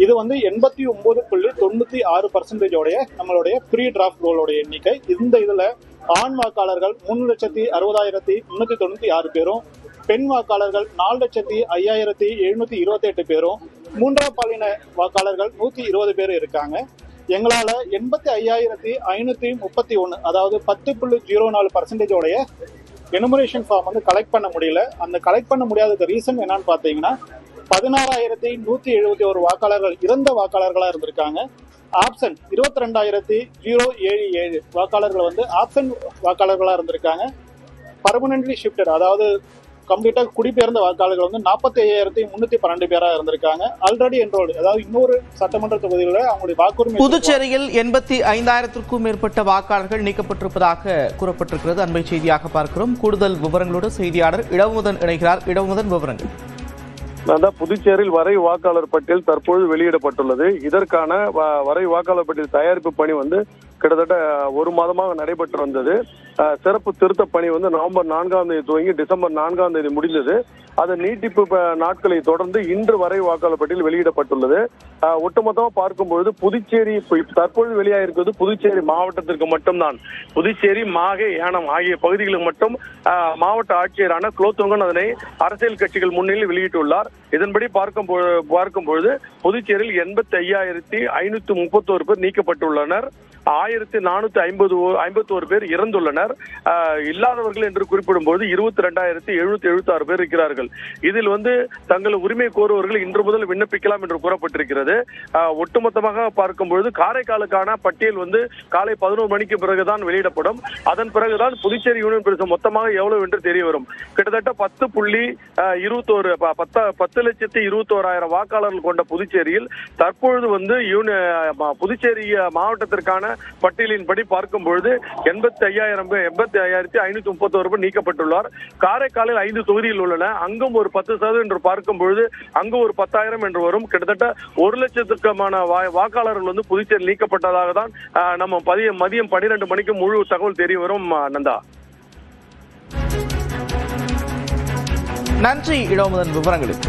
இது வந்து 89.96% நம்மளுடைய ப்ரீ டிராஃப்ட் ரோலோட எண்ணிக்கை. இந்த இதுல ஆண் வாக்காளர்கள் 3,60,396 பேரும், பெண் வாக்காளர்கள் 4,05,728 பேரும், மூன்றாம் பாலின வாக்காளர்கள் 120 பேர் இருக்காங்க. எங்களால 85,531 அதாவது 10.04% எனுமரேஷன் ஃபார்ம் வந்து கலெக்ட் பண்ண முடியல. அந்த கலெக்ட் பண்ண முடியாததுக்கு ரீசன் என்னன்னு பாத்தீங்கன்னா 16,171 வாக்காளர்கள் இறந்த வாக்காளர்களா இருந்திருக்காங்க. ஆப்சன்ட் 22,077 வாக்காளர்கள் வந்து ஆப்சன்ட் வாக்காளர்களா இருந்திருக்காங்க. பர்மனன்ட்லி ஷிஃப்டட் அதாவது கம்ப்ளீட்டா குடிபெயர்ந்த வாக்காளர்கள் வந்து 45,312 பேரா இருந்திருக்காங்க. ஆல்ரெடி என்ரோல்டு அதாவது இன்னொரு சட்டமன்ற தொகுதியில அவங்களுடைய வாக்குரிமை. புதுச்சேரியில் 85,000க்கும் மேற்பட்ட வாக்காளர்கள் நீக்கப்பட்டிருப்பதாக கூறப்பட்டிருக்கிறது. அண்மை செய்தியாக பார்க்கிறோம். கூடுதல் விவரங்களோடு செய்தியாளர் இடமுதன் இணைகிறார். இடமுதன், விவரங்கள். புதுச்சேரியில் வரை வாக்காளர் பட்டியல் தற்போது வெளியிடப்பட்டுள்ளது. இதற்கான வரை வாக்காளர் பட்டியல் தயாரிப்பு பணி வந்து கிட்டத்தட்ட ஒரு மாதமாக நடைபெற்று வந்தது. சிறப்பு திருத்த பணி வந்து நவம்பர் 4ஆம் தேதி துவங்கி டிசம்பர் 4ஆம் தேதி முடிந்தது. அதன் நீட்டிப்பு நாட்களை தொடர்ந்து இன்று வரை வாக்காளர் பட்டியல் வெளியிடப்பட்டுள்ளது. ஒட்டுமொத்தமாக பார்க்கும்பொழுது புதுச்சேரி தற்போது வெளியாகிருக்கிறது புதுச்சேரி மாவட்டத்திற்கு மட்டும்தான். புதுச்சேரி, மாஹே, ஏனம் ஆகிய பகுதிகளுக்கு மட்டும் மாவட்ட ஆட்சியரான குலோத்துங்கன் அதனை அரசியல் கட்சிகள் முன்னிலையில் வெளியிட்டுள்ளார். இதன்படி பார்க்கும்பொழுது புதுச்சேரியில் 85,531 பேர் நீக்கப்பட்டுள்ளனர். 1,451 பேர் இறந்துள்ளனர். இல்லாதவர்கள் என்று குறிப்பிடும்போது 22,776 பேர் இருக்கிறார்கள். இதில் வந்து தங்கள் உரிமை கோருவர்கள் இன்று முதல் விண்ணப்பிக்கலாம் என்று கூறப்பட்டிருக்கிறது. ஒட்டுமொத்தமாக பார்க்கும்பொழுது காரைக்காலுக்கான பட்டியல் வந்து காலை 11 மணிக்கு பிறகுதான் வெளியிடப்படும். அதன் பிறகுதான் புதுச்சேரி யூனியன் பிரதேசம் மொத்தமாக எவ்வளவு என்று தெரிய வரும். கிட்டத்தட்ட 10,21,000 வாக்காளர்கள் கொண்ட புதுச்சேரியில் தற்பொழுது வந்து புதுச்சேரி மாவட்டத்திற்கான பட்டியலின்படி பார்க்கும்பொழுது 85,531 பேர் நீக்கப்பட்டுள்ளார். காரைக்காலில் 5 தொகுதிகள் உள்ளன. அங்கும் ஒரு 10% என்று பார்க்கும்பொழுது அங்கு ஒரு 10,000 என்று வரும். கிட்டத்தட்ட 1 லட்சத்துக்குமான வாக்காளர்கள் வந்து புதுச்சேரி நீக்கப்பட்டதாக தான் நம்ம மதியம் 12 மணிக்கு முழு தகவல் தெரிய வரும். நந்தா, நன்றி இடமுதன் விவரங்களுக்கு.